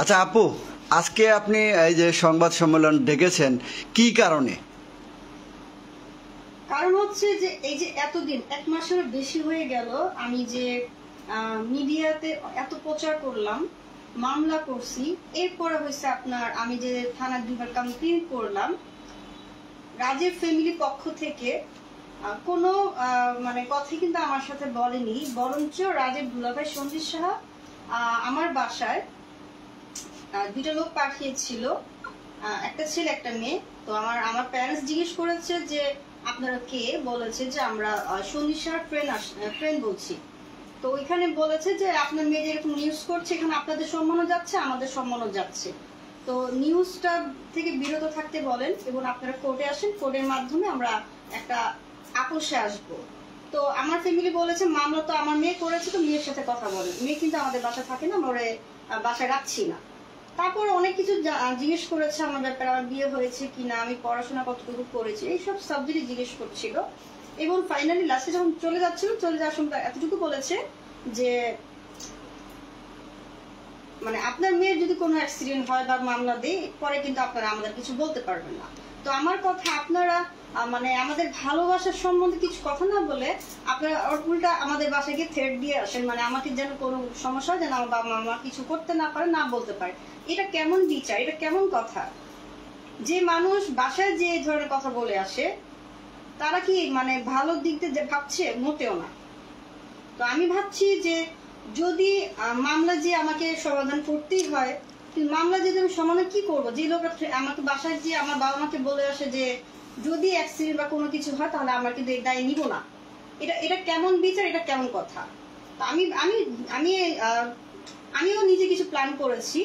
আচ্ছা আপু, আজকে আপনি এই যে সংবাদ সম্মেলন ডেকেছেন কি কারণে? কারণ হচ্ছে যে এই যে এতদিন 1 মাসের বেশি হয়ে গেল আমি যে মিডিয়াতে এত প্রচার করলাম, মামলা করছি, এরপরে হয়েছে আপনার আমি যে থানা 2বার কমপ্লেন করলাম, রাজের ফ্যামিলি পক্ষ থেকে কোনো মানে কথা কিন্তু আমার সাথে বলেনি, বরঞ্চ রাজের দুলাভাই সঞ্জিত সাহা আমার বাসায় 2টা লোক পাঠিয়েছিল, একটা ছেলে একটা মেয়ে। তো আমার প্যারেন্টস জিজ্ঞেস করেছে যে আপনারা কে, বলেছে যে আমরা সঞ্জিত সাহার ফ্রেন্ড বলছি। তো ওইখানে বলেছে যে আপনার মেয়ে যেরকম নিউজ করছে এখানে আপনাদের সম্মানও যাচ্ছে, আমাদের সম্মানও যাচ্ছে, তো নিউজটা থেকে বিরত থাকতে বলেন এবং আপনারা কোর্টে আসেন, কোর্টের মাধ্যমে আমরা একটা আপোষে আসবো। তো আমার ফ্যামিলি বলেছে মামলা তো আমার মেয়ে করেছে, তো মেয়ের সাথে কথা বলেন, মেয়ে কিন্তু আমাদের বাসায় থাকে না, আমরা বাসায় রাখছি না। তারপর অনেক কিছু জিজ্ঞেস করেছে আমার ব্যাপারে, আমার বিয়ে হয়েছে কিনা, আমি পড়াশোনা কতটুকু করেছি, এইসব সাবজেক্ট জিজ্ঞেস করছিল। এবং ফাইনালি লাস্টে যখন চলে যাওয়ার সময় এতটুকু বলেছে যে মানে আপনার মেয়ের যদি কোনো অ্যাক্সিডেন্ট হয় বা মামলা দেয় পরে কিন্তু আপনারা আমাদের কিছু বলতে পারবেন না। তো আমার কথা, আপনারা মানে আমাদের ভালোবাসার সম্বন্ধে কিছু কথা না বলে আপনারা উল্টা আমাদের বাসায় গিয়ে থ্রেট দিয়ে আসেন, মানে আমাকে যেন কোনো সমস্যা যেন আমার বাবা মা কিছু করতে না পারে, না বলতে পারে। এটা কেমন বিচার, এটা কেমন কথা? যে মানুষ বাসায় যে ধরনের কথা বলে আসে তারা কি মানে ভালো দিক দিয়ে ভাবছে? মোটেও না। তো আমি ভাবছি যে যদি মামলা যে আমাকে সমাধান করতেই হয়, মামলা যদি আমি সমাধান কি করবো? যে লোক আমাকে বাসায় যে আমার বাবা মাকে বলে আসে যে যদি অ্যাক্সিডেন্ট বা কোনো কিছু হয় তাহলে আমার কিন্তু দায় নিব না, এটা কেমন বিচার, এটা কেমন কথা? তো আমিও নিজে কিছু প্ল্যান করেছি।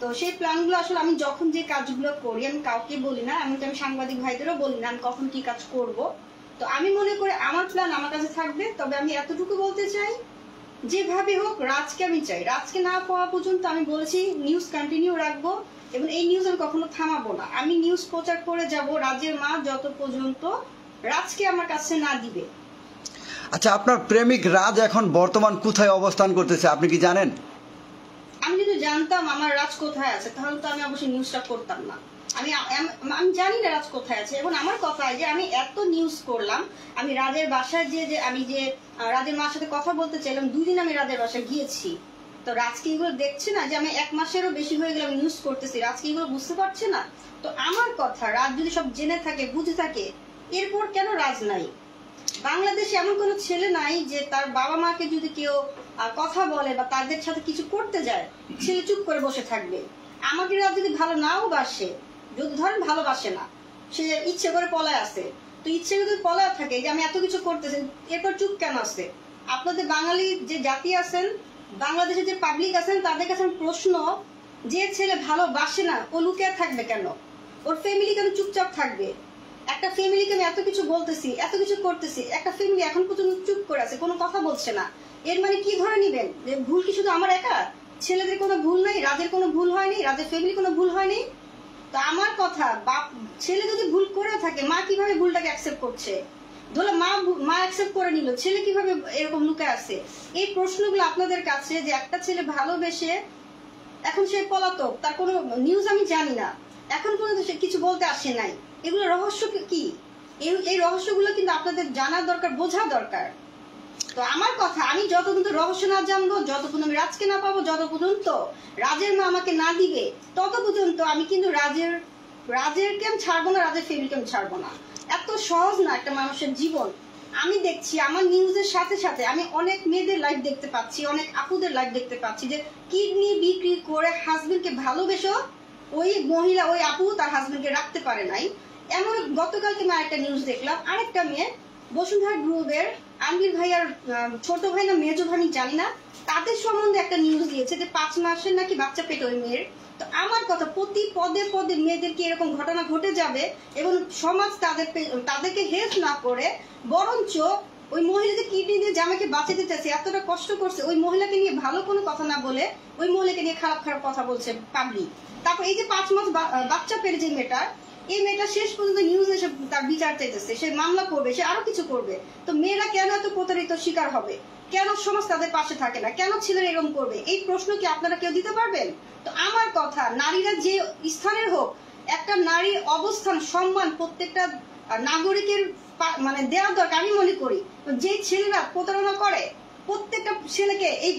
তো সেই প্ল্যানগুলো আসলে আমি যখন যে কাজগুলো করি আমি কাউকে বলি না, এমনকি আমি সাংবাদিক ভাইদেরও বলি না আমি কখন কি কাজ করব। তো আমি মনে করি আমার প্ল্যান আমার কাছে থাকবে। তবে আমি এতটুকু বলতে চাই, যেভাবে হোক রাজকে আমি চাই, রাজকে না পাওয়া পর্যন্ত আমি বলেছি নিউজ কন্টিনিউ রাখবো এবং এই নিউজ আমি কখনো থামাবো না। আমি নিউজ প্রচার করে যাব রাজের মা যত পর্যন্ত রাজকে আমার কাছে না দিবে। আচ্ছা, আপনার প্রেমিক রাজ এখন বর্তমান কোথায় অবস্থান করতেছে আপনি কি জানেন? আমি যদি জানতাম আমার রাজ কোথায় আছে তাহলে তো আমি অবশ্যই নিউজটা করতাম না। আমি জানি না রাজ কোথায় আছে। এবং আমার কথা যে আমি এত নিউজ করলাম, আমি রাজের বাসায় যে আমি যে রাজের মার সাথে কথা বলতে চাইলাম, 2 দিন আমি রাজের বাসায় গিয়েছি। তো রাজকে এগুলো দেখছে না যে আমি 1 মাসেরও বেশি হয়ে গেলে আমি নিউজ করতেছি, রাজকে এগুলো বুঝতে পারছে না? তো আমার কথা, রাজ যদি সব জেনে থাকে বুঝে থাকে এরপর কেন রাজ নাই? বাংলাদেশে এমন কোন ছেলে নাই যে তার বাবা মাকে যদি কেউ কথা বলে বা তাদের সাথে কিছু করতে যায় ছেলে চুপ করে বসে থাকবে। আমাকে রাজ যদি ভালো নাও বাসে, যদি ধরেন ভালোবাসে না, সে ইচ্ছে করে পলায় আসে, তো ইচ্ছে যদি পলায় থাকে যে আমি এত কিছু করতেছি এরপর চুপ কেন আসে? আপনাদের বাঙালি যে জাতি আছেন, বাংলাদেশে যে পাবলিক আছেন, তাদের কাছে প্রশ্ন, যে ছেলে ভালোবাসে না ও লুকিয়ে থাকবে কেন? ওর ফ্যামিলি কেন চুপচাপ থাকবে? একটা ফ্যামিলিকে আমি এত কিছু বলতেছি, এত কিছু করতেছি, একটা ফ্যামিলি এখন পর্যন্ত চুপ করে আছে, কোনো কথা বলছে না। এর মানে কি ধরে নিবেন যে ভুল কি শুধু আমার একা? ছেলেদের কোনো ভুল নাই, রাজের কোনো ভুল হয়নি, রাজের ফ্যামিলি কোনো ভুল হয়নি? তো আমার কথা, ছেলে যদি ভুল করেও থাকে মা কিভাবে ভুলটাকে অ্যাকসেপ্ট করছে? ধরো মা অ্যাকসেপ্ট করে নিল, ছেলে কিভাবে এরকম লুকায় আছে? এই প্রশ্নগুলো আপনাদের কাছে, যে একটা ছেলে ভালোবেসে এখন সে পলাতক, তার কোনো নিউজ আমি জানি না, এখন পর্যন্ত সে কিছু বলতে আসে নাই, এগুলো রহস্য কি? এই রহস্যগুলো কিন্তু আপনাদের জানার দরকার, বোঝা দরকার। তো আমার কথা, আমি যত পর্যন্ত রহস্য না জানবো, যত পর্যন্ত আমি রাজকে না পাবো, যত পর্যন্ত রাজের মা আমাকে না দিবে, তত পর্যন্ত আমি কিন্তু রাজেরকে আমি ছাড়বো না, রাজের ফ্যামিলিকে আমি ছাড়বো না। এত সহজ না একটা মানুষের জীবন। আমি দেখছি আমার নিউজের সাথে সাথে আমি অনেক মেয়েদের লাইভ দেখতে পাচ্ছি, অনেক আপুদের লাইভ দেখতে পাচ্ছি যে কিডনি বিক্রি করে হাজবেন্ডকে ভালোবেসো ওই মহিলা, ওই আপু তার হাজবেন্ডকে রাখতে পারে নাই। এমন গতকালকে আমি আরেকটা নিউজ দেখলাম, আরেকটা মেয়ে বসুন্ধরা গ্রুপের আনবির ভাইয়ার ছোট ভাই না মেজো ভাই আমি জানি না, তাদের সম্বন্ধে একটা নিউজ দিয়েছে যে 5 মাসের নাকি বাচ্চা পেটে ওই মেয়ের। তো আমার কথা, প্রতি পদে পদে মেয়েদেরকে এরকম ঘটনা ঘটে যাবে এবং সমাজ তাদেরকে হেল্প না করে, বরঞ্চ ওই মহিলাদের কিডনি দিয়ে জামাইকে বাঁচাতে চাইছে, এতটা কষ্ট করছে, ওই মহিলাকে নিয়ে ভালো কোনো কথা না বলে ওই মহিলাকে নিয়ে খারাপ খারাপ কথা বলছে পাবলিক। তারপর এই যে 5 মাস বাচ্চা পেটে যে মেয়েটার, এই মেয়েটা শেষ পর্যন্ত নিউজ এসে তার বিচার চাইতেছে, সে মামলা করবে, সে আরো কিছু করবে। তো মেয়েরা কেন এত প্রতারিত শিকার হবে, কেন সমাজ তাদের পাশে থাকে না, কেন ছেলেরা এরকম করবে, এই প্রশ্ন কি আপনারা কেউ দিতে পারবেন? তো আমার কথা, নারীরা যে স্থানের হোক, একটা নারীর অবস্থান সম্মান প্রত্যেকটা নাগরিকের মানে দেওয়া দরকার আমি মনে করি। যে ছেলেরা প্রতারণা করে প্রত্যেকটা ছেলেকে এই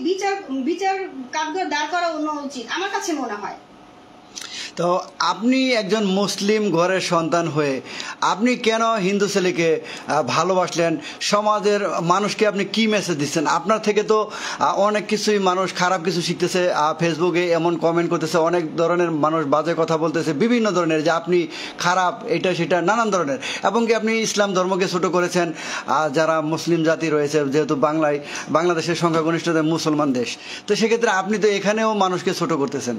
বিচার কাঠগড় দাঁড় করা উচিত আমার কাছে মনে হয়। তো আপনি একজন মুসলিম ঘরের সন্তান হয়ে আপনি কেন হিন্দু ছেলেকে ভালোবাসলেন? সমাজের মানুষকে আপনি কি মেসেজ দিচ্ছেন? আপনার থেকে তো অনেক কিছুই মানুষ খারাপ কিছু শিখতেছে, ফেসবুকে এমন কমেন্ট করতেছে, অনেক ধরনের মানুষ বাজে কথা বলতেছে, বিভিন্ন ধরনের, যে আপনি খারাপ, এটা সেটা নানান ধরনের, এবং কি আপনি ইসলাম ধর্মকে ছোট করেছেন। যারা মুসলিম জাতি রয়েছে, যেহেতু বাংলাদেশের সংখ্যাগরিষ্ঠতা মুসলমান দেশ, তো সেক্ষেত্রে আপনি তো এখানেও মানুষকে ছোট করতেছেন।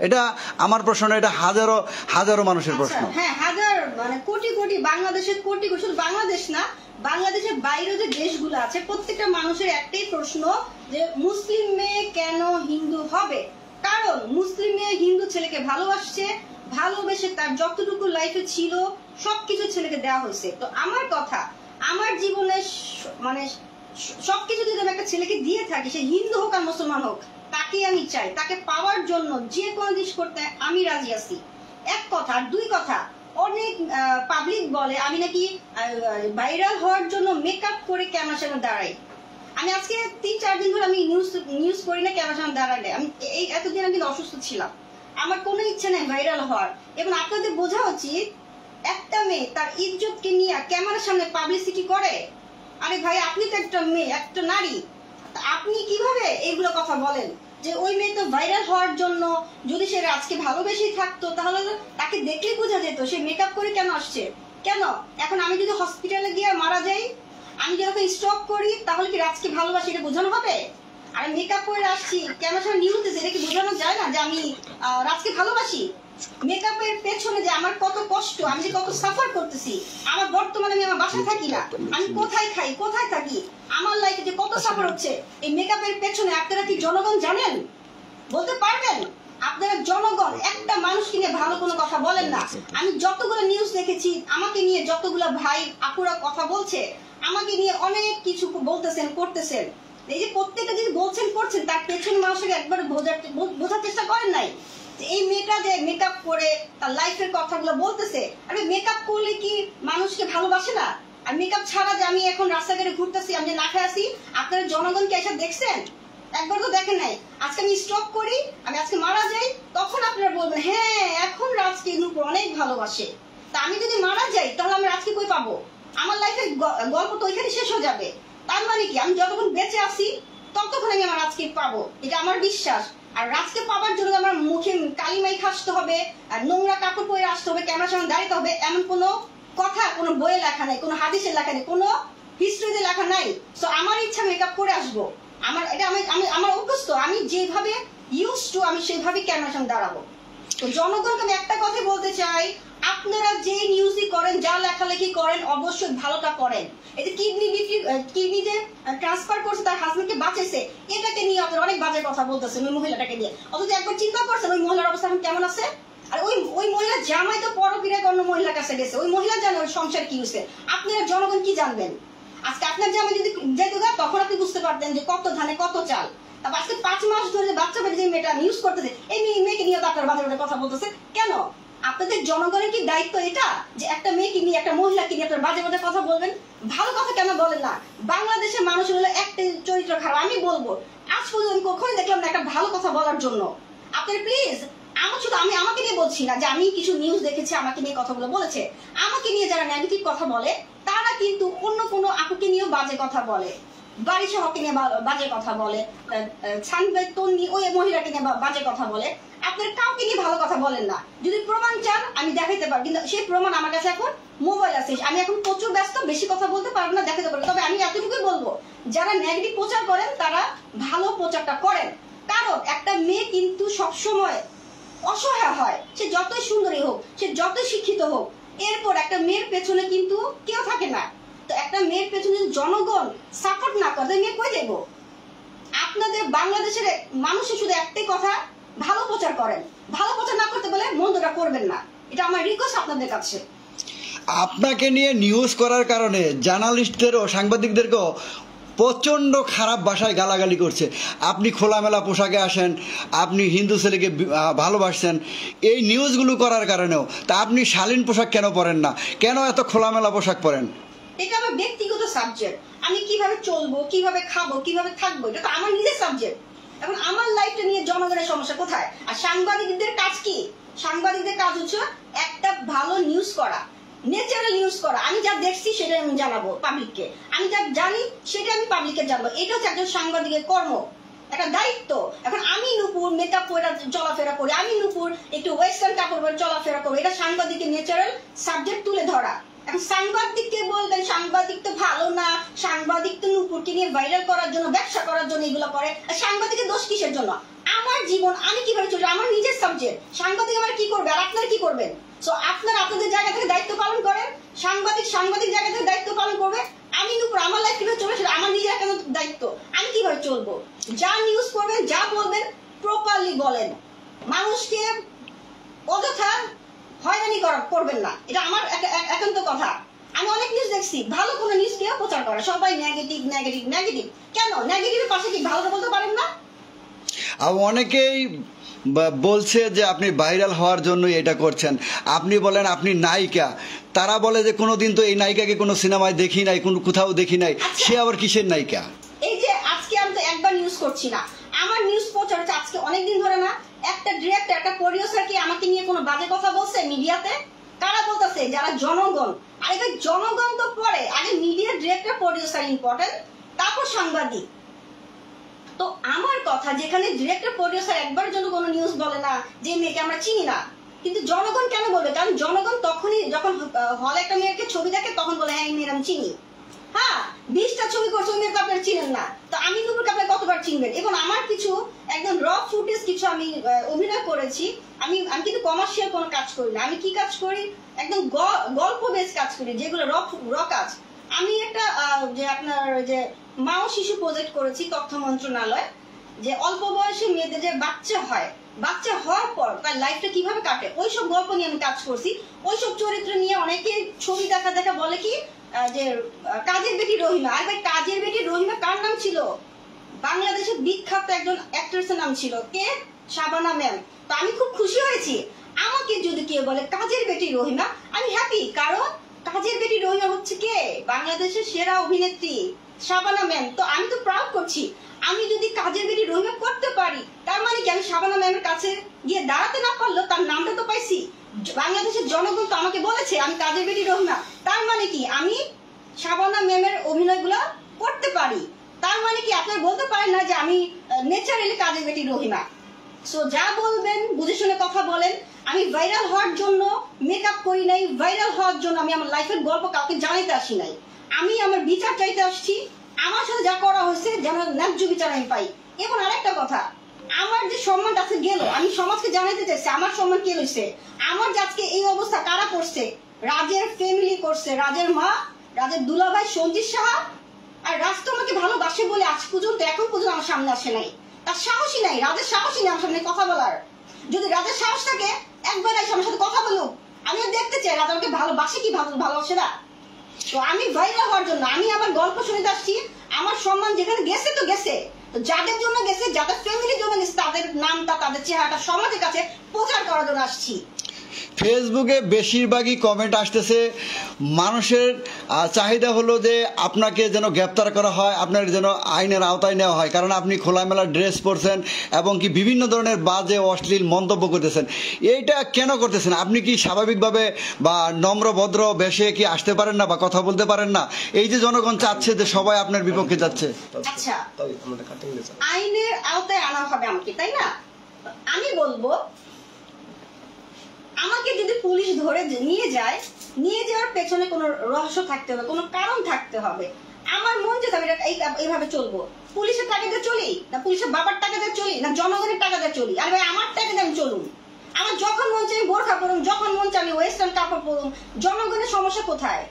এটা আমার প্রশ্ন না, এটা হাজারো হাজারো মানুষের প্রশ্ন। হ্যাঁ, হাজার মানে কোটি কোটি, বাংলাদেশের কোটি কোটি, শুধু বাংলাদেশ না, বাংলাদেশের বাইরে যে দেশগুলো আছে প্রত্যেকটা মানুষের একটাই প্রশ্ন, যে মুসলিম মেয়ে কেন হিন্দু হবে? কারণ মুসলিম মেয়ে হিন্দু ছেলেকে ভালোবেসে তার যতটুকু লাইফে ছিল সবকিছু ছেলেকে দেওয়া হয়েছে। তো আমার কথা, আমার জীবনে মানে সবকিছু যদি আমি একটা ছেলেকে দিয়ে থাকি, সে হিন্দু হোক আর মুসলমান হোক, তাকে আমি চাই, তাকে পাওয়ার জন্য যে কোনো জিনিস করতে আমি রাজি আছি। এক কথা। আর দুই কথা, অনেক পাবলিক বলে আমি নাকি ভাইরাল হওয়ার জন্য মেকআপ করে ক্যামেরার সামনে দাঁড়াই। আমি আজকে 3-4 দিন ধরে আমি নিউজ করি না ক্যামেরার সামনে দাঁড়ালে। আমি এই এতদিন আমি অসুস্থ ছিলাম, আমার কোনো ইচ্ছা নেই ভাইরাল হওয়ার। এবং আপনাদের বোঝা উচিত, একটা মেয়ে তার ইজ্জতকে নিয়ে ক্যামেরার সামনে পাবলিসিটি করে। আরে ভাই, আপনি তো একটা মেয়ে, একটা নারী, আপনি কিভাবে এইগুলো কথা বলেন? যে ওই মেয়ে তো ভাইরাল হওয়ার জন্য, যদি সে রাজকে ভালোবেসেই থাকতো তাহলে তাকে দেখলেই বোঝা যেত সে মেকআপ করে কেন আসছে। কেন এখন আমি যদি হসপিটালে গিয়ে মারা যাই, আমি যখন স্ট্রোক করি, তাহলে কি রাজকে ভালোবাসি এটা বোঝানো হবে? আর মেকআপ করে আসছি ক্যামেরার সামনে নিউজ দিতে, এটা কি বোঝানো যায় না যে আমি রাজকে ভালোবাসি? মেকআপের পেছনে যে আমার কত কষ্ট, আমি যে কত সাফার করতেছি, আমার বর্তমানে আমি আমার বাসায় থাকি না, আমি কোথায় খাই, কোথায় থাকি, আমার লাইফে যে কত সাফার হচ্ছে এই মেকআপের পেছনে, আপনারা কি জনগণ জানেন? বলতে পারবেন? আপনারা জনগণ একটা মানুষকে নিয়ে ভালো কোনো কথা বলেন না। আমি যতগুলো নিউজ দেখেছি, আমাকে নিয়ে যতগুলো ভাই আপুরা কথা বলছে, আমাকে নিয়ে অনেক কিছু বলতেছেন, করতেছেন। এই যে প্রত্যেকটা যদি বলছেন করছেন, তার পেছনে মানুষকে একবার বোঝার চেষ্টা করেন নাই। এই মেয়েটা যে মেকআপ করে তার লাইফের কথাগুলো বলতেছে, আরে মেকআপ করলে কি মানুষকে ভালোবাসে না? আর মেকআপ ছাড়া যে আমি এখন রাস্তাঘাটে ঘুরতেছি, আমি যে না খেয়ে আসি, আপনারা জনগণকে এসে দেখছেন? একবার তো দেখেন নাই। আজকে আমি স্ট্রোক করি, আমি আজকে মারা যাই, তখন আপনারা বলবেন হ্যাঁ এখন রাজকে নূপুর অনেক ভালোবাসে। তা আমি যদি মারা যাই তাহলে আমি রাজকে কই পাবো? আমার লাইফের গল্প তো ওইখানে শেষ হয়ে যাবে। তার মানে কি আমি যতক্ষণ বেঁচে আছি ততক্ষণ আমি আমার রাজকে পাবো, এটা আমার বিশ্বাস। আর রাজকে পাওয়ার জন্য আমার মুখে কালিমাই খাসতে হবে, আর নোংরা কাপড় পরে আসতে হবে, ক্যামেরার সামনে দাঁড়াতে হবে, এমন কোনো কথা কোনো বইয়ে লেখা নাই, কোনো হাদিসে লেখা নেই, কোনো হিস্ট্রিতে লেখা নাই। তো আমার ইচ্ছা মেকআপ করে আসবো, আমার অভ্যস্ত, আমি যেভাবে ইউজ টু আমি সেভাবে ক্যামেরার সামনে দাঁড়াবো। তো জনগণকে আমি একটা কথা বলতে চাই, আপনারা যে নিউজই করেন, যা লেখালেখি করেন, অবশ্যই ভালোটা করেন। এই যে কিডনি যে ট্রান্সফার করছে, তার হাজবেন্ডকে বাঁচাইছে, এটাকে নিয়ে আপনারা অনেক বাজে কথা বলতেছেন ওই মহিলাটাকে নিয়ে। অথচ একবার চিন্তা করছেন ওই মহিলার অবস্থা এখন কেমন আছে? আর ওই মহিলা জামাই তো পরক্রিয়া অন্য মহিলার কাছে গেছে, ওই মহিলা জানে ওই সংসার কি হয়েছে। আপনারা জনগণ কি জানবেন? আজকে আপনার জামাই যদি যেত গা, তখন আপনি বুঝতে পারতেন যে কত ধানে কত চাল। তারপর আজকে 5 মাস ধরে বাচ্চা পেটে যে মেয়েটা নিউজ করতেছে, এই মেয়েকে নিয়ে তো আপনার বাজে বাজে কথা বলতেছে কেন? আপনাদের জনগণের কি দায়িত্ব এটা যে একটা মেয়েকে নিয়ে, একটা মহিলাকে নিয়ে আপনার বাজে বাজে কথা বলবেন? ভালো কথা কেন বলেন না? বাংলাদেশের মানুষের হলো একটা চরিত্র খারাপ। আমি বলবো আজ পর্যন্ত আমি কখনোই দেখলাম না একটা ভালো কথা বলার জন্য। আপনারা প্লিজ, আমি আমাকে নিয়ে বলছি না যে আমি কিছু নিউজ দেখেছি আমাকে নিয়ে কথাগুলো বলেছে, আমাকে নিয়ে যারা নেগেটিভ কথা বলে তারা কিন্তু অন্য কোনো আপুকে নিয়েও বাজে কথা বলে, বাড়ি সহকে নিয়ে বাজে কথা বলে, ওই মহিলাকে নিয়ে বাজে কথা বলে। আপনার কাউকে নিয়ে ভালো কথা বলেন না। যদি প্রমাণ চান আমি দেখাইতে পারি, কিন্তু সেই প্রমাণ আমার কাছে এখন মোবাইল আছে। আমি এখন প্রচুর ব্যস্ত, বেশি কথা বলতে পারবো না, দেখাতে পারবো। তবে আমি এতটুকুই বলবো, যারা নেগেটিভ প্রচার করেন তারা ভালো প্রচারটা করেন। কারণ একটা মেয়ে কিন্তু সবসময় অসহায় হয়, সে যতই সুন্দরী হোক, সে যতই শিক্ষিত হোক, এরপর একটা মেয়ের পেছনে কিন্তু কেউ থাকে না। তো একটা মেয়ের পেছনে জনগণ সাপোর্ট না করে মেয়ে কই দেবো? আপনাদের বাংলাদেশের মানুষের শুধু একটাই কথা, ভালো প্রচার করেন। ভালো প্রচার না করতে বলে মন্দটা করবেন না। এটা আমার রিকোয়েস্ট আপনাদের কাছে। আপনাকে নিয়ে নিউজ করার কারণে জার্নালিস্টদেরও সাংবাদিকদেরকেও প্রচণ্ড খারাপ ভাষায় গালাগালি করছে। আপনি খোলামেলা পোশাকে আসেন, আপনি হিন্দু ছেলেকে ভালোবাসছেন, এই নিউজগুলো করার কারণেও। তা আপনি শালীন পোশাক কেন পরেন না, কেন এত খোলামেলা পোশাক পরেন? এটা আমার ব্যক্তিগত সাবজেক্ট। আমি কিভাবে চলবো, কিভাবে খাবো, কিভাবে থাকবো, এটা তো আমার নিজের সাবজেক্ট। এখন আমার লাইফটা নিয়ে জনগণের সমস্যা কোথায়? আর সাংবাদিকদের কাজ কি? সাংবাদিকদের কাজ হচ্ছে একটা ভালো নিউজ করা, ন্যাচারাল নিউজ করা। আমি যা দেখছি সেটা আমি জানাবো পাবলিককে, আমি যা জানি সেটা আমি পাবলিককে জানাবো। এটা হচ্ছে একজন সাংবাদিকের কর্ম, একটা দায়িত্ব। এখন আমি নূপুর মেকআপ করে চলাফেরা করি, আমি নূপুর একটু ওয়েস্টার্ন কাপড় পরে চলাফেরা করি, এটা সাংবাদিকের ন্যাচারাল সাবজেক্ট তুলে ধরা। এখন সাংবাদিককে বলবেন সাংবাদিক তো ভালো না, সাংবাদিক তো নূপুরকে নিয়ে ভাইরাল করার জন্য, ব্যবসা করার জন্য এগুলো করে। আর সাংবাদিকের দোষ কিসের জন্য? আমার জীবন আমি কিভাবে চলছি, আমার নিজের সাবজেক্ট। সাংবাদিক আমার কি করবে আর আপনারা কি করবেন? সো আপনারা আপনাদের জায়গা থেকে দায়িত্ব পালন করেন, সাংবাদিক সাংবাদিক জায়গা থেকে দায়িত্ব পালন করবে। আমি নূপুর আমার লাইফ কিভাবে চলবে সেটা আমার নিজের একটা দায়িত্ব। আমি কিভাবে চলবো, যা নিউজ করবেন, যা বলবেন প্রপারলি বলেন, মানুষকে অযথা হয়রানি করবেন না। এটা আমার একান্ত কথা। আমি অনেক নিউজ দেখছি, ভালো কোনো নিউজ কেউ প্রচার করে, সবাই নেগেটিভ নেগেটিভ নেগেটিভ। কেন নেগেটিভের পাশে কি ভালোটা বলতে পারেন না? আর অনেকেই বলছে যে আপনি ভাইরাল হওয়ার জন্য এটা করছেন। আপনি বলেন আপনি নায়িকা, তারা বলে যে কোনোদিন তো এই নায়িকাকে কোনো সিনেমায় দেখি নাই, কোনো কোথাও দেখি নাই, সে আবার কিসের নায়িকা? এই যে আজকে আমি তো একবার নিউজ করছি না, আমার নিউজ প্রচার হচ্ছে আজকে অনেকদিন ধরে না। একটা ডিরেক্টর, একটা প্রডিউসার কি আমাকে নিয়ে কোনো বাজে কথা বলছে মিডিয়াতে? কারা বলতেছে? যারা জনগণ। আর এবার জনগণ তো পরে, আগে মিডিয়া ডিরেক্টর প্রডিউসার ইম্পর্টেন্ট, তারপর সাংবাদিক। তো আমার কথা, যেখানে ডিরেক্টর প্রডিউসার একবারের জন্য কোনো নিউজ বলে না যে মেয়েকে আমরা চিনি না, কিন্তু জনগণ কেন বলবে? কারণ জনগণ তখনই যখন হলে একটা মেয়েকে ছবি দেখে তখন বলে হ্যাঁ এই মেয়ের আমি চিনি। হ্যাঁ, 20টা ছবি করছে, ওই মেয়েকে আপনারা চিনেন না, তো আমি নূপুরকে আপনারা কতবার চিনবেন? এবং আমার কিছু একদম র ফুটেজ কিছু আমি অভিনয় করেছি। আমি কিন্তু কমার্শিয়াল কোনো কাজ করি না। আমি কি কাজ করি? একদম গল্প বেস কাজ করি, যেগুলো র কাজ। আমি একটা যে আপনার যে মা ও শিশু প্রজেক্ট করেছি তথ্য মন্ত্রণালয়, যে অল্প বয়সে মেয়েদের যে বাচ্চা হয়, বাচ্চা হওয়ার পর তার লাইফটা কিভাবে কাটে, ওইসব গল্প নিয়ে আমি কাজ করছি। ওইসব চরিত্র নিয়ে অনেকে ছবি দেখা দেখা বলে কি যে কাজের বেটি রহিমা। আর ভাই, কাজের বেটি রহিমা কার নাম ছিল? বাংলাদেশের বিখ্যাত একজন অ্যাক্ট্রেসের নাম ছিল, কে? শাবানা ম্যাম। তো আমি খুব খুশি হয়েছি। আমাকে যদি কেউ বলে কাজের বেটি রহিমা, আমি হ্যাপি, কারণ কাজের বেটি রহিমা হচ্ছে কে? বাংলাদেশের সেরা অভিনেত্রী শাবানা ম্যাম। তো আমি তো প্রাউড করছি। আমি যদি কাজের বেটি রহিমা করতে পারি, তার মানে কি আমি শাবানা ম্যামের কাছে গিয়ে দাঁড়াতে না পারলো তার নামটা তো পাইছি। বাংলাদেশের জনগণ তো আমাকে বলেছে আমি কাজের বেটি রহিমা, তার মানে কি আমি শাবানা ম্যামের অভিনয়গুলো করতে পারি। তার মানে কি আপনারা বলতে পারেন না যে আমি ন্যাচারালি কাজের বেটি রহিমা? সো যা বলবেন বুঝে শুনে কথা বলেন। আমি ভাইরাল হওয়ার জন্য মেকআপ করি নাই, ভাইরাল হওয়ার জন্য আমি আমার লাইফের গল্প কাউকে জানাইতে আসি নাই। আমি আমার বিচার চাইতে আসছি। আমার সাথে যা করা হয়েছে যেন ন্যায্য বিচার আমি পাই। এবং আরেকটা কথা, আমার যে সম্মানটা আছে গেল, আমি সমাজকে জানাইতে চাইছি আমার সম্মান কে লইছে। আমার যে আজকে এই অবস্থা কারা করছে? রাজের ফ্যামিলি করছে, রাজের মা, রাজের দুলাভাই সঞ্জিত সাহা। আর রাজ তো আমাকে ভালোবাসে বলে আজ পর্যন্ত, এখন পর্যন্ত আমার সামনে আসে নাই। তার সাহসই নাই, রাজের সাহসই নেই আমার সামনে কথা বলার। যদি রাজের সাহস থাকে একবার এসে আমার সাথে কথা বলুক, আমিও দেখতে চাই রাজা আমাকে ভালোবাসে কি ভালোবাসে না। তো আমি ভাইরাল হওয়ার জন্য আমি আমার গল্প শুনে আসছি। আমার সম্মান যেখানে গেছে তো গেছে, তো যাদের জন্য গেছে, যাদের ফ্যামিলির জন্য গেছে, তাদের নামটা, তাদের চেহারাটা সমাজের কাছে প্রচার করার জন্য আসছি। ফেসবুকে বেশিরভাগই কমেন্ট আসতেছে, মানুষের চাহিদা হলো যে আপনাকে যেন গ্রেপ্তার করা হয়, আপনার যেন আইনের আওতায় নেওয়া হয়, কারণ আপনি খোলামেলা ড্রেস পরছেন এবং কি বিভিন্ন ধরনের বাজে অশ্লীল মন্তব্য করতেছেন। এইটা কেন করতেছেন? আপনি কি স্বাভাবিকভাবে বা নম্র ভদ্র বেশে কি আসতে পারেন না বা কথা বলতে পারেন না? এই যে জনগণ চাচ্ছে যে সবাই আপনার বিপক্ষে যাচ্ছে। আচ্ছা, আইনের আওতায় আনা হবে আমাকে, তাই না? আমি বলবো আমাকে যদি পুলিশ ধরে নিয়ে যায়, নিয়ে যাওয়ার পেছনে কোনো রহস্য থাকতে হবে, কোনো কারণ থাকতে হবে। আমার মন যেতে হবে এইভাবে চলবো। পুলিশের টাকা দিয়ে চলি না পুলিশের বাবার টাকা দিয়ে চলি না জনগণের টাকা দিয়ে চলি? আর ভাই আমার টাকা দিয়ে আমি চলুন। আমার যখন মন চাই বোরখা পরুন, যখন মন চাই ওয়েস্টার্ন কাপড় পরুন। জনগণের সমস্যা কোথায়?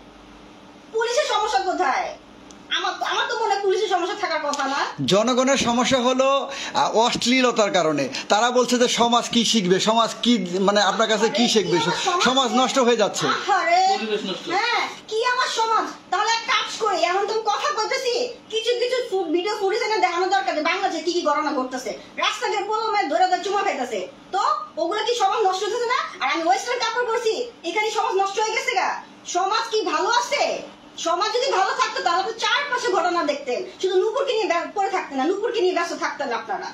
পুলিশের সমস্যা কোথায়? আমার তো মনে হয় পুলিশের সমস্যা থাকার কথা না। জনগণের সমস্যা হলো অশ্লীলতার কারণে। তারা বলছে যে সমাজ কি শিখবে, সমাজ কি মানে আপনার কাছে কি শিখবে, সমাজ নষ্ট হয়ে যাচ্ছে। হ্যাঁ, কি আমার সমাজ? তাহলে এক কাজ করি, এখন তুমি কথা বলতেছি, কিছু কিছু ভিডিও ফুটেজ এনে দেখানো দরকার যে বাংলাদেশে কি কি ঘটনা ঘটতেছে, রাস্তাঘাট পোলামে ধরে ধরে চুমা খাইতেছে, তো ওগুলো কি সমাজ নষ্ট হচ্ছে না? আর আমি ওয়েস্টার্ন কাপড় করছি, এখানে সমাজ নষ্ট হয়ে গেছে গা? সমাজ কি ভালো আছে? সমাজ যদি ভালো থাকতো তাহলে আপনি চারপাশে ঘটনা দেখতেন, শুধু নূপুরকে নিয়ে পড়ে থাকতেন না, নূপুরকে নিয়ে ব্যস্ত থাকতেন আপনারা।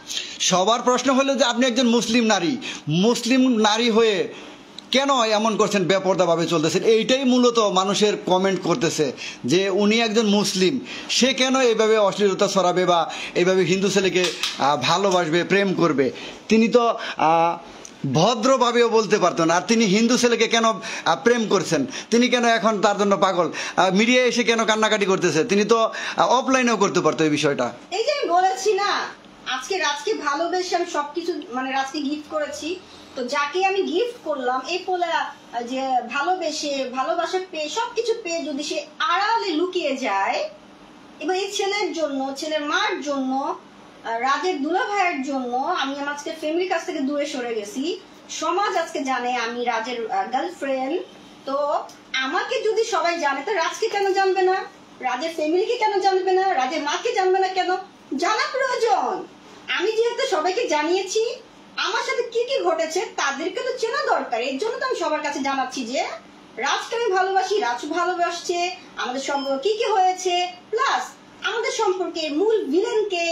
সবার প্রশ্ন হলো যে আপনি একজন মুসলিম নারী হয়ে কেন এমন করছেন, বেপরদাভাবে চলতেছেন? এইটাই মূলত মানুষের কমেন্ট করতেছে যে উনি একজন মুসলিম, সে কেন এইভাবে অশ্লীলতা ছড়াবে বা এইভাবে হিন্দু ছেলেকে ভালোবাসবে, প্রেম করবে? তিনি তো ভদ্রভাবেও বলতে পারতেন। আর তিনি হিন্দু ছেলেকে কেন প্রেম করছেন, তিনি কেন এখন তার জন্য পাগল, মিডিয়ায় এসে কেন কান্নাকাটি করতেছে? তিনি তো অফলাইনেও করতে পারতো এই বিষয়টা। এই যে আমি বলেছি না, আজকে রাজকে ভালোবেসে আমি সবকিছু মানে রাজকে গিফট করেছি, তো যাকে আমি গিফট করলাম এই পোলা যে ভালোবাসা পেয়ে সবকিছু পেয়ে যদি সে আড়ালে লুকিয়ে যায়, এবার এই ছেলের জন্য, ছেলের মার জন্য, রাজের দুলা ভাইয়ের জন্য আমি আমার আজকে ফ্যামিলির কাছ থেকে দূরে সরে গেছি। সমাজ আজকে জানে আমি রাজের গার্লফ্রেন্ড, তো আমাকে যদি সবাই জানে তো রাজকে কেন জানবে না, রাজের ফ্যামিলিকে কেন জানবে না, রাজের মাকে জানবে না কেন? জানা প্রয়োজন। আমি যেহেতু সবাইকে জানিয়েছি আমার সাথে কি কি ঘটেছে, তাদেরকে তো চেনা দরকার। এর জন্য তো আমি সবার কাছে জানাচ্ছি যে রাজকে আমি ভালোবাসি, রাজ ভালোবাসছে, আমাদের সম্পর্কে কি কি হয়েছে, প্লাস আমাদের সম্পর্কে মূল ভিলেনকে,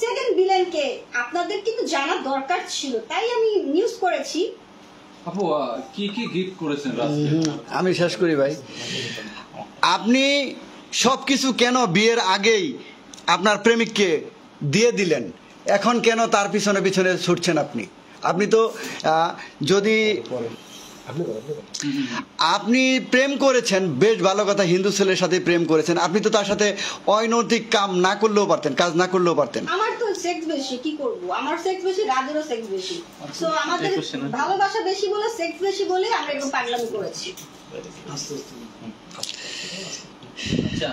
সেকেন্ড ভিলেনকে আপনাদের কিন্তু জানার দরকার ছিল, তাই আমি নিউজ করেছি। আপু কি কি গিফট করেছেন রাজকে? আমি শেষ করি ভাই। আপনি সবকিছু কেন বিয়ের আগেই আপনার প্রেমিককে দিয়ে দিলেন? এখন কেন তার পিছনে পিছনে ছুটছেন আপনি? আপনি তো যদি আপনি প্রেম করেছেন, বেশ ভালো কথা, হিন্দু ছেলের সাথে প্রেম করেছেন, আপনি তো তার সাথে অনৈতিক কাজ না করলেও পারতেন। আমার তো সেক্স বেশি, কি করব? আমার সেক্স বেশি, রাজেরও সেক্স বেশি, সো আমাদের ভালোবাসা বেশি বলে, সেক্স বেশি বলে আমরা এরকম পাগলামি করেছি। আচ্ছা,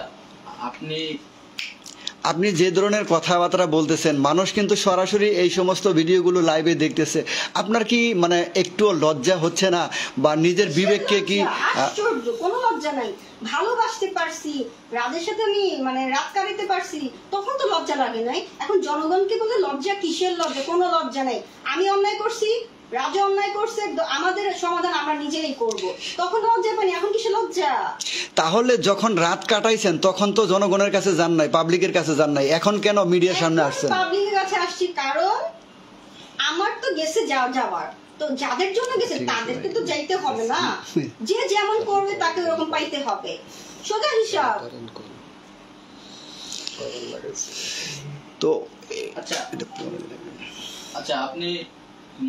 আপনি যে ধরনের কথাবার্তা বলতেছেন, মানুষ কিন্তু সরাসরি এই সমস্ত ভিডিওগুলো লাইভে দেখতেছে। আপনার কি মানে একটু লজ্জা হচ্ছে না, বা নিজের বিবেককে কি? আশ্চর্য, কোনো লজ্জা নাই। ভালোবাসতে পারছি, রাজের সাথে আমি মানে রাত কাটাতে পারছি, তখন তো লজ্জা লাগে নাই। এখন জনগণকে বলে লজ্জা, কিসের লজ্জা? কোনো লজ্জা নাই। আমি অন্যায় করছি, রাজা অন্যায় করছে, আমাদের সমাধান আমরা নিজেই করব, তখন লজ্জা পাইনি, এখন কিসের লজ্জা? তাহলে যখন রাত কাটাইছেন তখন তো জনগণের কাছে যান নাই, পাবলিকের কাছে যান নাই, এখন কেন মিডিয়ার সামনে আসছেন? পাবলিকের কাছে আসছি কারণ আমার তো গেছে যাওয়ার, তো যাদের জন্য গেছে তাদেরকে তো যাইতে হবে না, যে যেমন করবে তাকে ওরকম পাইতে হবে, সোজা হিসাব। তো আচ্ছা, আপনি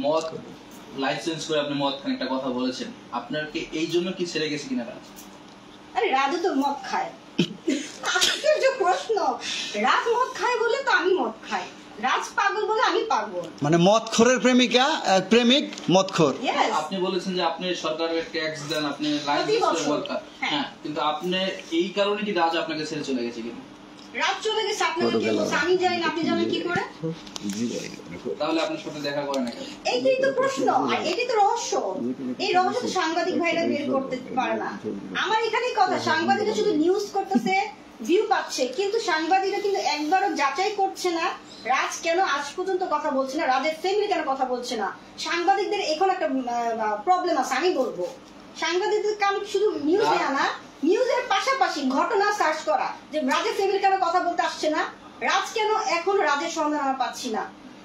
মদ লাইসেন্স করে আপনি মদ খান, একটা কথা বলেছেন, আপনার কি এই জন্য কি ছেড়ে গেছে কিনা? আরে রাজু তো মদ খায়, আশ্চর্য প্রশ্ন। রাজ মদ খায় বলে তো আমি মদ খাই, রাজ পাগল বলে আমি পাগল। মানে মদখোরের প্রেমিক মদখোর। আপনি বলেছেন যে আপনি সরকারের ট্যাক্স দেন, আপনি লাইসেন্স করে মদ খান, হ্যাঁ, কিন্তু আপনি এই কারণে কি রাজ আপনাকে ছেড়ে চলে গেছে কিনা? রাত চলে গেছে, আপনাকে কি বলছে? আমি জানি না, আপনি জানেন কি করে? তাহলে আপনার সাথে দেখা করে না কেন? এইটাই তো প্রশ্ন, আর এটাই তো রহস্য। এই রহস্য তো সাংবাদিক ভাইরা বের করতে পারে না। আমার এখানেই কথা, সাংবাদিকরা শুধু নিউজ করতেছে, ভিউ পাচ্ছে, কিন্তু সাংবাদিকরা কিন্তু একবারও যাচাই করছে না রাজ কেন আজ পর্যন্ত কথা বলছে না, রাজের ফ্যামিলি কেন কথা বলছে না। সাংবাদিকদের এখন একটা প্রবলেম আছে, আমি বলবো সাংবাদিকদের কাম শুধু নিউজ নেওয়া না, নিউজের পাশাপাশি ঘটনা সার্চ করা, যে রাজের ফ্যামিলি কেন কথা বলতে আসছে না, রাজ কেন এখন রাজের সন্ধান আমরা পাচ্ছি না।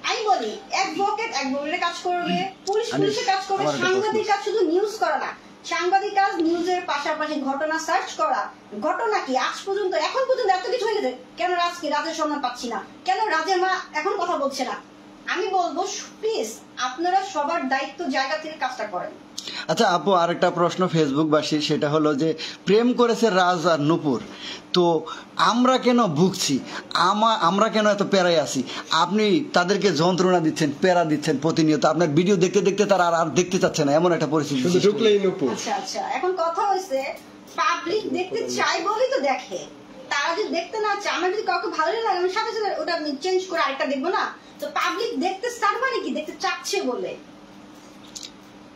আমি বলি অ্যাডভোকেটের কাজ করবে, পুলিশের কাজ করবে, সাংবাদিক কাজ শুধু নিউজ করা না, সাংবাদিক কাজ নিউজের পাশাপাশি ঘটনা সার্চ করা। ঘটনা কি আজ পর্যন্ত, এখন পর্যন্ত এত কিছু হয়ে গেছে, কেন রাজের সন্ধান পাচ্ছি না, কেন রাজের মা এখন কথা বলছে না? আমি বলবো প্লিজ আপনারা সবার দায়িত্ব জায়গা থেকে কাজটা করেন। আচ্ছা আপু, আরেকটা প্রশ্ন ফেসবুকবাসী, সেটা হলো যে প্রেম করেছে রাজ আর নূপুর, তো আমরা কেন ভুগছি, আমরা কেন এত প্যারায় আছি? আপনি তাদেরকে যন্ত্রণা দিচ্ছেন, প্যারা দিচ্ছেন প্রতিনিয়ত, আপনার ভিডিও দেখতে দেখতে তারা আর দেখতে চাচ্ছে না, এমন একটা পরিস্থিতি। আচ্ছা, এখন কথা হয়েছে পাবলিক দেখতে চাই বলেই তো দেখে, তার তারা যদি দেখতে না চায়, আমার যদি কাউকে ভালো লাগে আমি সাথে সাথে ওটা চেঞ্জ করে আরেকটা দেখবো না। তো পাবলিক দেখতে চান মানে কি, দেখতে চাচ্ছে বলে।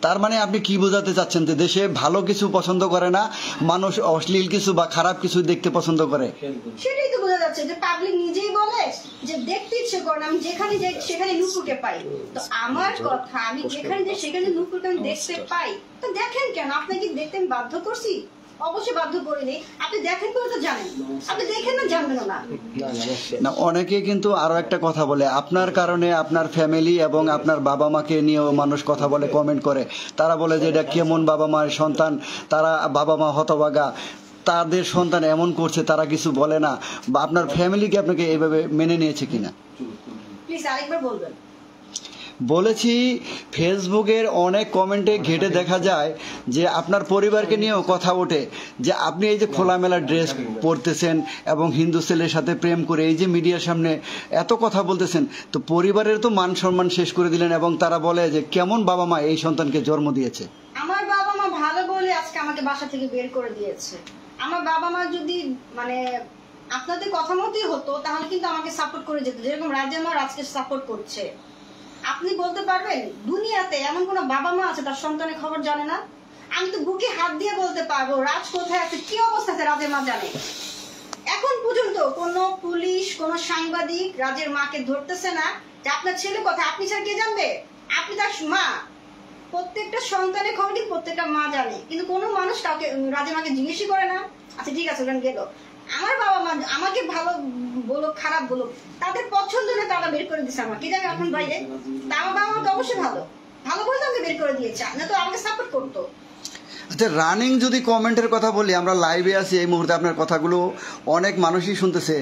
তার মানে আপনি কি বোঝাতে চাচ্ছেন যে দেশে ভালো কিছু পছন্দ করে না, মানুষ অশ্লীল কিছু বা খারাপ কিছু দেখতে পছন্দ করে? সেটাই তো বোঝা যাচ্ছে যে পাবলিক নিজেই বলে যে দেখতে ইচ্ছে করে না, আমি যেখানে যাই সেখানে নুপুরকে পাই। তো আমার কথা, আমি যেখানে যাই সেখানে নুপুরকে আমি দেখতে পাই, তো দেখেন কেন? আপনাকে দেখতে আমি বাধ্য করছি? অবশ্যই বাধ্য করিনি। আপনি দেখেন বলে তো জানেন, আপনি দেখেন না জানবেন না। না, অনেকে কিন্তু আরো একটা কথা বলে, আপনার কারণে আপনার ফ্যামিলি এবং আপনার বাবা মাকে নিয়েও মানুষ কথা বলে, কমেন্ট করে। তারা বলে যে এটা কেমন বাবা মায়ের সন্তান, তারা বাবা মা হতভাগা, তাদের সন্তান এমন করছে, তারা কিছু বলে না। বা আপনার ফ্যামিলিকে আপনাকে এইভাবে মেনে নিয়েছে কিনা? প্লিজ আরেকবার বলবেন। বলেছি, ফেসবুকের অনেক কমেন্টে ঘেটে দেখা যায় যে আপনার পরিবারকে নিয়েও কথা ওঠে যে আপনি এই যে খোলামেলা ড্রেস পরতেছেন এবং হিন্দু ছেলের সাথে প্রেম করে এই যে মিডিয়ার সামনে এত কথা বলতেছেন, তো পরিবারের তো মান সম্মান শেষ করে দিলেন। এবং তারা বলে যে কেমন বাবা মা এই সন্তানকে জন্ম দিয়েছে। আমার বাবা মা ভালো বলে আজকে আমাকে বাসা থেকে বের করে দিয়েছে। আমার বাবা মা যদি মানে আপনাদের কথা মতোই হতো তাহলে কিন্তু আমাকে সাপোর্ট করে যেত, যেরকম রাজা মা রাজকে সাপোর্ট করছে। আপনি বলতে পারবেন দুনিয়াতে এমন কোন বাবা মা আছে তার সন্তানের খবর জানে না? আমি তো বুকে হাত দিয়ে বলতে পারবো রাজ কোথায় আছে, কি অবস্থা আছে রাজের মা জানে। এখন পর্যন্ত কোন পুলিশ, কোন সাংবাদিক রাজের মাকে ধরতেছে না যে আপনার ছেলে কোথায়। আপনি স্যার কে জানবে? আপনি তার মা। প্রত্যেকটা সন্তানের খবরই প্রত্যেকটা মা জানে, কিন্তু কোনো মানুষ কাউকে রাজের মাকে জিজ্ঞেসই করে না। আচ্ছা ঠিক আছে, গেল। আমার বাবা মা আমাকে ভালো বলো খারাপ বলো, তাদের পছন্দ না তারা বের করে দিচ্ছে আমাকে, জানি এখন বাইরে। তা আমার বাবা মা তো অবশ্যই ভালো ভালো বলে আমাকে বের করে দিয়েছে, না তো আমাকে সাপোর্ট করতো। আচ্ছা, রানিং যদি কমেন্টের কথা বলি, আমরা লাইভে আছি এই মুহূর্তে, আপনার কথাগুলো অনেক মানুষই শুনতেছে।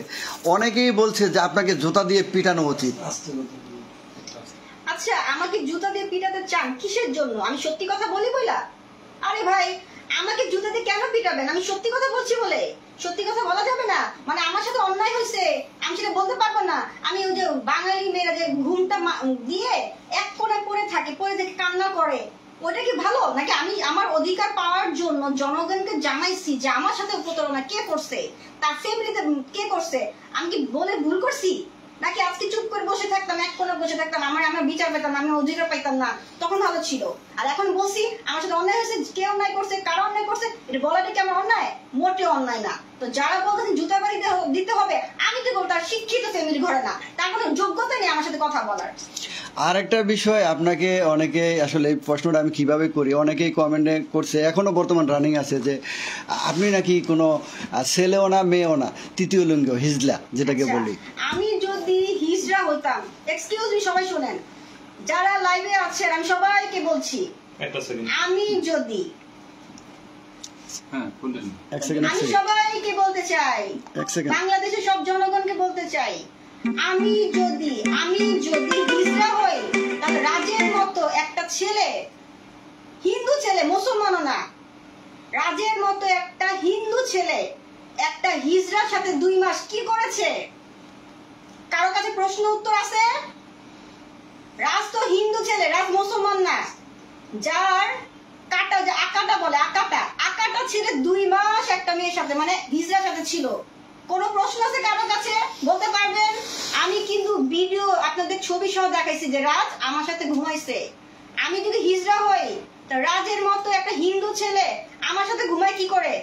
অনেকেই বলছে যে আপনাকে জুতা দিয়ে পিটানো উচিত। আচ্ছা, আমাকে জুতা দিয়ে পিটাতে চান কিসের জন্য? আমি সত্যি কথা বলি বইলা? আরে ভাই, আমাকে জুতা দিয়ে কেন পিটাবেন? আমি সত্যি কথা বলছি বলে। সত্যি কথা বলা যাবে না মানে আমার সাথে অন্যায় হয়েছে আমি সেটা বলতে পারবো না? আমি ওই যে বাঙালি মেয়েরা যে ঘুমটা দিয়ে এক কোণে পড়ে থাকে, পড়ে দেখে কান্না করে, ওটা কি ভালো? নাকি আমি আমার অধিকার পাওয়ার জন্য জনগণকে জানাইছি যে আমার সাথে প্রতারণা কে করছে, তার ফ্যামিলিতে কে করছে, আমি কি বলে ভুল করছি? নাকি আজকে চুপ করে বসে থাকতাম, এক কোণে বসে থাকতাম, আমার বিচার পেতাম না, আমি অধিকার পাইতাম না, তখন ভালো ছিল। আর এখন বলছি আমার সাথে অন্যায় হয়েছে, কে অন্যায় করছে, কারা অন্যায় করছে, এটা বলাটা কি আমার অন্যায়? মোটেও অন্যায় না। তো যারা বলতেছেন জুতা বাড়ি দিতে হবে, আমি তো বলতাম শিক্ষিত ফ্যামিলি ঘরে না, তার কোনো যোগ্যতা নেই আমার সাথে কথা বলার। আর একটা বিষয়, আপনাকে অনেকে আসলে এই প্রশ্নটা আমি কিভাবে করি, অনেকেই কমেন্টে করছে, এখনো বর্তমান রানিং আছে যে আপনি নাকি কোনো ছেলেও না মেয়েও না, তৃতীয় লিঙ্গ হিজলা যেটাকে বলি। আমি যদি হিজড়া হতাম, এক্সকিউজ মি সবাই শুনেন, যারা লাইভে আছেন আমি সবাইকে বলছি, আমি যদি আমি সবাইকে বলতে চাই, বাংলাদেশের সব জনগণকে বলতে চাই, আমি যদি হিজড়া হই তাহলে রাজের মতো একটা ছেলে, হিন্দু ছেলে, মুসলমানও না, রাজের মতো একটা হিন্দু ছেলে একটা হিজড়ার সাথে 2 মাস কি করেছে? কারো কাছে প্রশ্ন উত্তর আছে? রাজ তো হিন্দু ছেলে, রাজ মুসলমান না। যার কাটা, যে আকাটা বলে, আকাটা ছেলে 2 মাস একটা মেয়ের সাথে মানে হিজড়ার সাথে ছিল। কোন প্রশ্ন আছে কারো কাছে? বলতে পারবেন? আমি কিন্তু ভিডিও আপনাদের ছবি সহ দেখাইছি যে রাজ আমার সাথে ঘুমাইছে। আমি যদি হিজড়া হই তা রাজের মতো একটা হিন্দু ছেলে আমার সাথে ঘুমায় কি করে?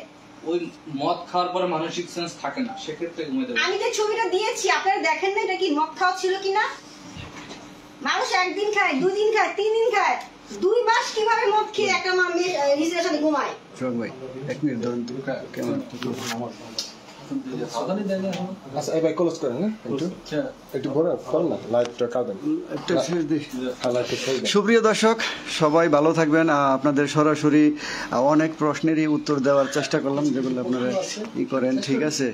ওই মদ খাওয়ার পরে মানসিক সেন্স থাকে না, সেক্ষেত্রে ঘুমাইতে পারে। আমি যে ছবিটা দিয়েছি আপনারা দেখেন না, এটা কি মদ খাওয়া ছিল কিনা? মানুষ 1 দিন খায়, 2 দিন খায়, 3 দিন খায়, 2 মাস কিভাবে মদ খেয়ে একটা হিজড়ার সাথে ঘুমায়? ভাই 1 মিনিট ধরুন তো, কেমন আচ্ছা এবার ক্লোজ করেন না, একটু বড় করেন না, লাইভটা কাটেন। সুপ্রিয় দর্শক, সবাই ভালো থাকবেন। আপনাদের সরাসরি অনেক প্রশ্নেরই উত্তর দেওয়ার চেষ্টা করলাম, যেগুলো আপনারা ই করেন, ঠিক আছে।